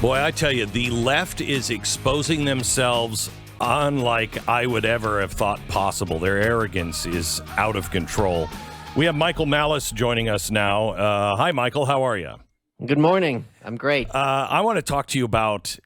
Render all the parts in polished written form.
Boy, I tell you, the left is exposing themselves unlike I would ever have thought possible. Their arrogance is out of control. We have Michael Malice joining us now. Hi, Michael. How are you? Good morning. I'm great. I want to talk to you about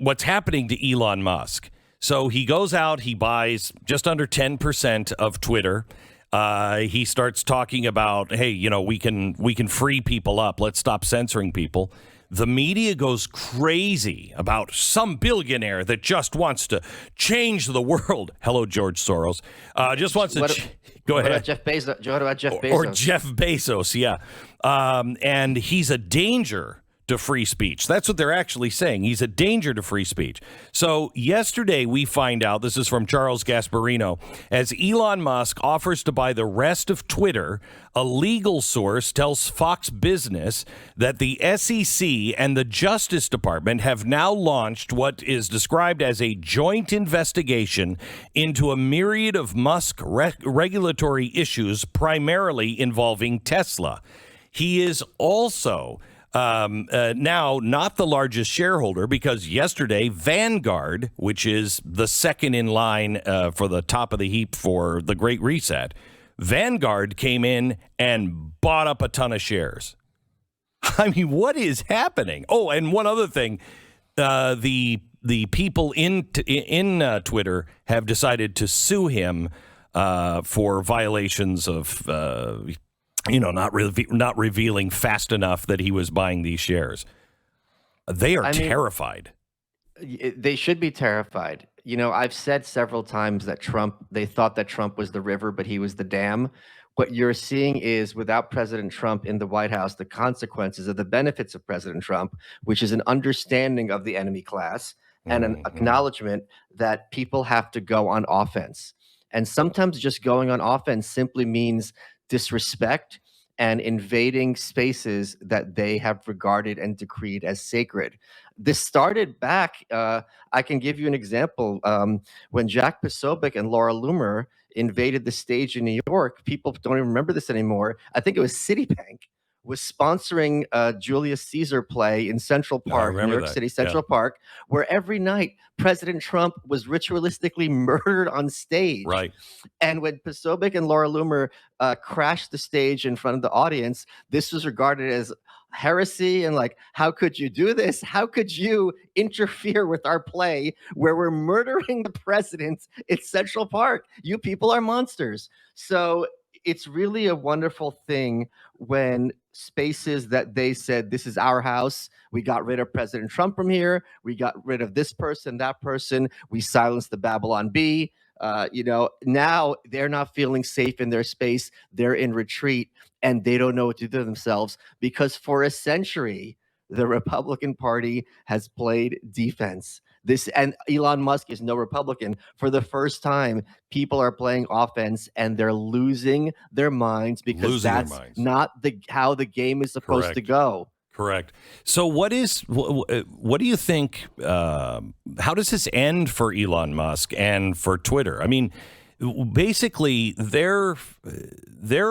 what's happening to Elon Musk. So he goes out, he buys just under 10% of Twitter. He starts talking about, hey, you know, we can free people up. Let's stop censoring people. The media goes crazy about some billionaire that just wants to change the world. Hello, George Soros. Just wants to go ahead. What about Jeff Bezos? What about Jeff Bezos? Or Jeff Bezos, yeah. And he's a danger to free speech. That's what they're actually saying. He's a danger to free speech. So yesterday we find out, this is from Charles Gasparino, as Elon Musk offers to buy the rest of Twitter, a legal source tells Fox Business that the SEC and the Justice Department have now launched what is described as a joint investigation into a myriad of Musk regulatory issues, primarily involving Tesla. He is also now not the largest shareholder, because yesterday Vanguard, which is the second in line for the top of the heap for the Great Reset, Vanguard came in and bought up a ton of shares. I mean, what is happening? Oh, and one other thing, the people in Twitter have decided to sue him for violations of not revealing fast enough that he was buying these shares. They are terrified. They should be terrified. You know, I've said several times that they thought that Trump was the river, but he was the dam. What you're seeing is, without President Trump in the White House, the consequences of the benefits of President Trump, which is an understanding of the enemy class and an acknowledgement that people have to go on offense. And sometimes just going on offense simply means disrespect and invading spaces that they have regarded and decreed as sacred. This started back, I can give you an example, when Jack Posobiec and Laura Loomer invaded the stage in New York. People don't even remember this anymore. I think it was Citibank was sponsoring a Julius Caesar play in Central Park, New York City Central Park, where every night President Trump was ritualistically murdered on stage. Right. And when Posobiec and Laura Loomer crashed the stage in front of the audience, this was regarded as heresy and like, how could you do this? How could you interfere with our play where we're murdering the president in Central Park? You people are monsters. So it's really a wonderful thing when spaces that they said, this is our house, we got rid of President Trump from here, we got rid of this person, that person, we silenced the Babylon Bee. Now they're not feeling safe in their space. They're in retreat and they don't know what to do themselves, because for a century, the Republican Party has played defense. And Elon Musk is no Republican. For the first time, people are playing offense and they're losing their minds, because that's not how the game is supposed to go. Correct. So what do you think, how does this end for Elon Musk and for Twitter? I mean, basically their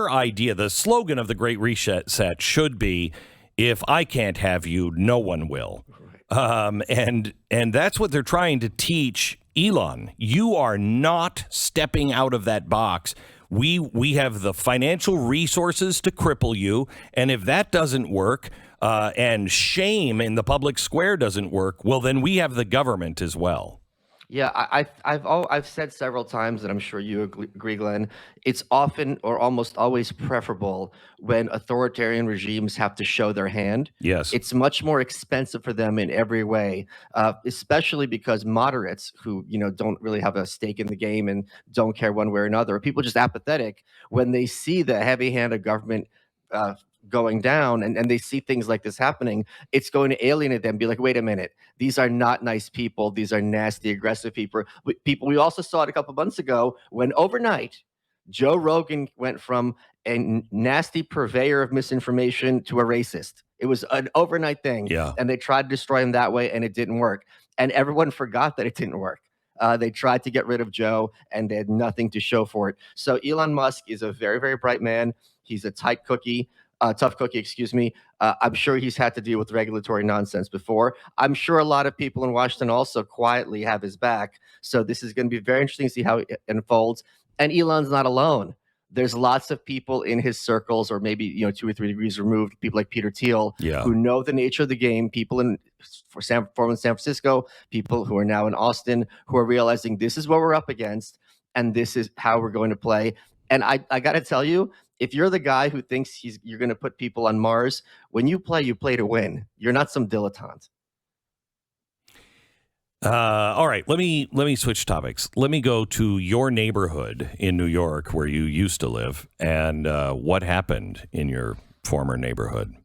idea, the slogan of the Great Reset should be, if I can't have you, no one will. And that's what they're trying to teach Elon. You are not stepping out of that box. We have the financial resources to cripple you, and if that doesn't work, and shame in the public square doesn't work, well, then we have the government as well. Yeah, I've said several times, and I'm sure you agree, Glenn, it's often or almost always preferable when authoritarian regimes have to show their hand. Yes. It's much more expensive for them in every way, especially because moderates who, don't really have a stake in the game and don't care one way or another, or people just apathetic, when they see the heavy hand of government going down and they see things like this happening, it's going to alienate them, be like, wait a minute, these are not nice people, these are nasty, aggressive people. We also saw it a couple months ago when overnight Joe Rogan went from a nasty purveyor of misinformation to a racist. It was an overnight thing. Yeah. And they tried to destroy him that way and it didn't work. And everyone forgot that it didn't work. They tried to get rid of Joe and they had nothing to show for it. So Elon Musk is a very, very bright man. He's a tight cookie. Tough Cookie, excuse me. I'm sure he's had to deal with regulatory nonsense before. I'm sure a lot of people in Washington also quietly have his back. So this is going to be very interesting to see how it unfolds. And Elon's not alone. There's lots of people in his circles, or maybe 2 or 3 degrees removed, people like Peter Thiel, Yeah. who know the nature of the game. People in former San Francisco, people who are now in Austin, who are realizing this is what we're up against, and this is how we're going to play. And I got to tell you, if you're the guy who thinks you're going to put people on Mars, when you play to win. You're not some dilettante. All right, let me switch topics. Let me go to your neighborhood in New York where you used to live, and what happened in your former neighborhood.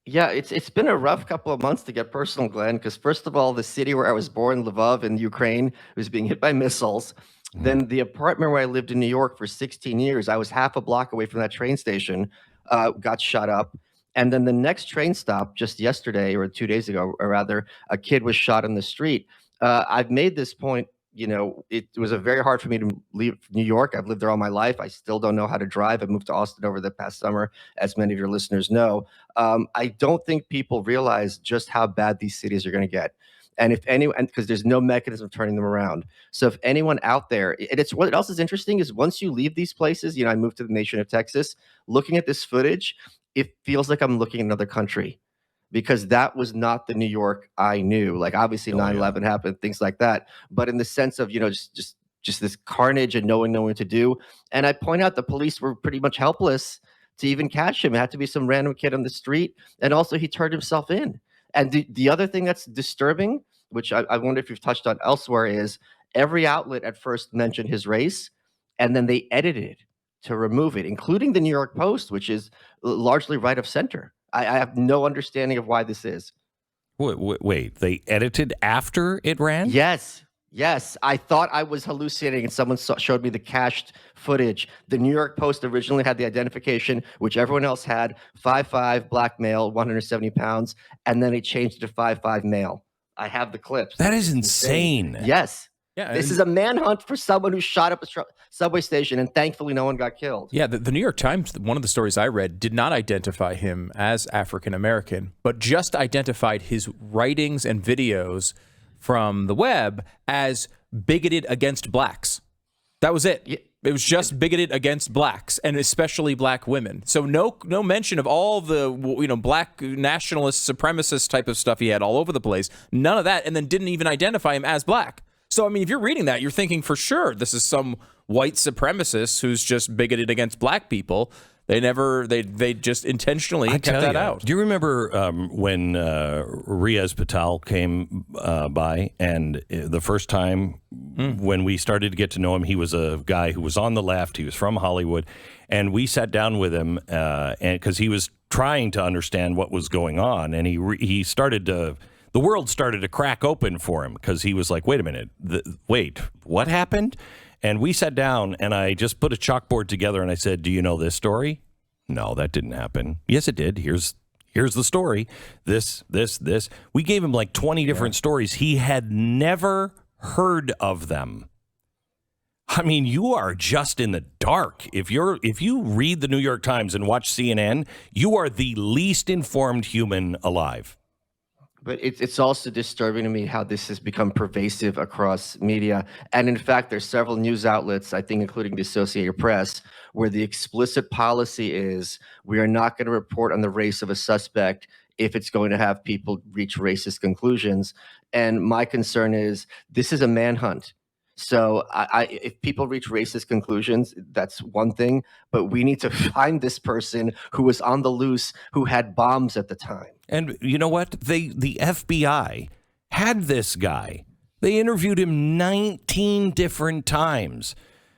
Yeah, it's been a rough couple of months to get personal, Glenn, because first of all, the city where I was born, Lvov in Ukraine, was being hit by missiles. Then the apartment where I lived in New York for 16 years, I was half a block away from that train station, got shot up. And then the next train stop just yesterday or 2 days ago, or rather, a kid was shot in the street. I've made this point. It was very hard for me to leave New York. I've lived there all my life. I still don't know how to drive. I moved to Austin over the past summer, as many of your listeners know. I don't think people realize just how bad these cities are going to get. And if anyone, because there's no mechanism of turning them around. So if anyone out there, and it's what else is interesting is once you leave these places, I moved to the nation of Texas, looking at this footage, it feels like I'm looking at another country, because that was not the New York I knew. Like obviously 9/11 happened, things like that. But in the sense of, just this carnage and knowing what to do. And I point out the police were pretty much helpless to even catch him. It had to be some random kid on the street. And also he turned himself in. And the other thing that's disturbing, which I wonder if you've touched on elsewhere, is every outlet at first mentioned his race, and then they edited it to remove it, including the New York Post, which is largely right of center. I have no understanding of why this is. Wait, they edited after it ran? Yes. I thought I was hallucinating, and someone showed me the cached footage. The New York Post originally had the identification, which everyone else had, 5'5", black male, 170 pounds, and then it changed to 5'5" male. I have the clips. That is insane. Yes. Yeah, this is a manhunt for someone who shot up a subway station, and thankfully no one got killed. Yeah, the New York Times, one of the stories I read, did not identify him as African American, but just identified his writings and videos from the web as bigoted against blacks. That was it. Yeah. It was just bigoted against blacks, and especially black women. So no mention of all the black nationalist supremacist type of stuff he had all over the place. None of that, and then didn't even identify him as black. So, I mean, if you're reading that, you're thinking for sure this is some white supremacist who's just bigoted against black people. They just intentionally kept that out. Do you remember when Riaz Patel came by, and the first time when we started to get to know him, he was a guy who was on the left. He was from Hollywood, and we sat down with him and because he was trying to understand what was going on, and he started to. The world started to crack open for him because he was like, wait a minute, wait, what happened? And we sat down and I just put a chalkboard together and I said, do you know this story? No, that didn't happen. Yes, it did. Here's the story. This. We gave him like 20 different stories. He had never heard of them. I mean, you are just in the dark. If you read the New York Times and watch CNN, you are the least informed human alive. But it's also disturbing to me how this has become pervasive across media. And in fact, there's several news outlets, I think including the Associated Press, where the explicit policy is we are not going to report on the race of a suspect if it's going to have people reach racist conclusions. And my concern is this is a manhunt. So if people reach racist conclusions, that's one thing. But we need to find this person who was on the loose, who had bombs at the time. And you know what? The FBI had this guy. They interviewed him 19 different times.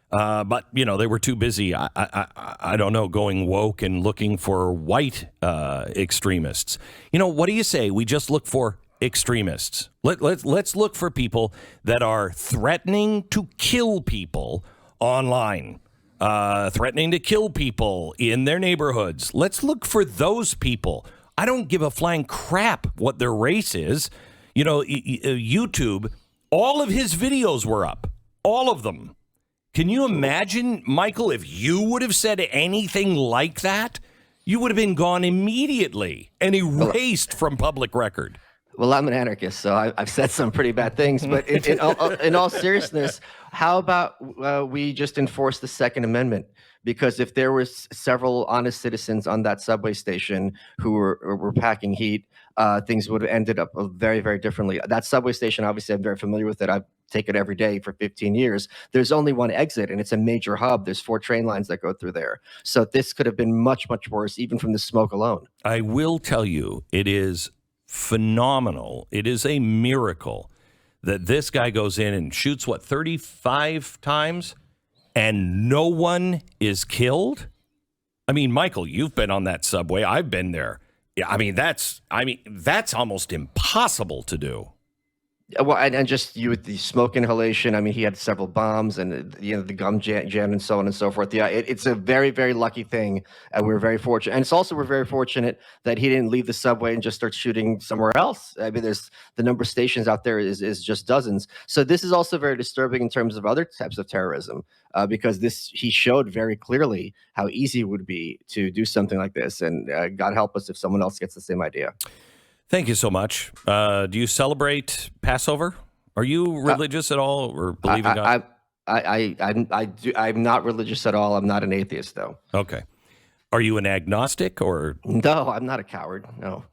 But, they were too busy, I don't know, going woke and looking for white extremists. What do you say? We just look for extremists. Let's look for people that are threatening to kill people online, threatening to kill people in their neighborhoods. Let's look for those people. I don't give a flying crap what their race is. YouTube, all of his videos were up. All of them. Can you imagine, Michael, if you would have said anything like that? you would have been gone immediately and erased from public record. Well, I'm an anarchist, so I've said some pretty bad things. But in all seriousness, how about we just enforce the Second Amendment? Because if there was several honest citizens on that subway station who were packing heat, things would have ended up very, very differently. That subway station, obviously, I'm very familiar with it. I've taken it every day for 15 years. There's only one exit, and it's a major hub. There's 4 train lines that go through there. So this could have been much, much worse, even from the smoke alone. I will tell you, it is phenomenal. It is a miracle that this guy goes in and shoots, 35 times, and no one is killed? I mean, Michael, you've been on that subway. I've been there. Yeah, I mean, that's almost impossible to do. Well, and just you with the smoke inhalation. I mean, he had several bombs and the gum jam and so on and so forth. Yeah, it's a very, very lucky thing, and we're very fortunate. And it's also we're very fortunate that he didn't leave the subway and just start shooting somewhere else. I mean, there's the number of stations out there is just dozens. So this is also very disturbing in terms of other types of terrorism, because he showed very clearly how easy it would be to do something like this. And God help us if someone else gets the same idea. Thank you so much. Do you celebrate Passover? Are you religious at all or believe in God? I'm not religious at all. I'm not an atheist, though. Okay. Are you an agnostic or? No, I'm not a coward. No.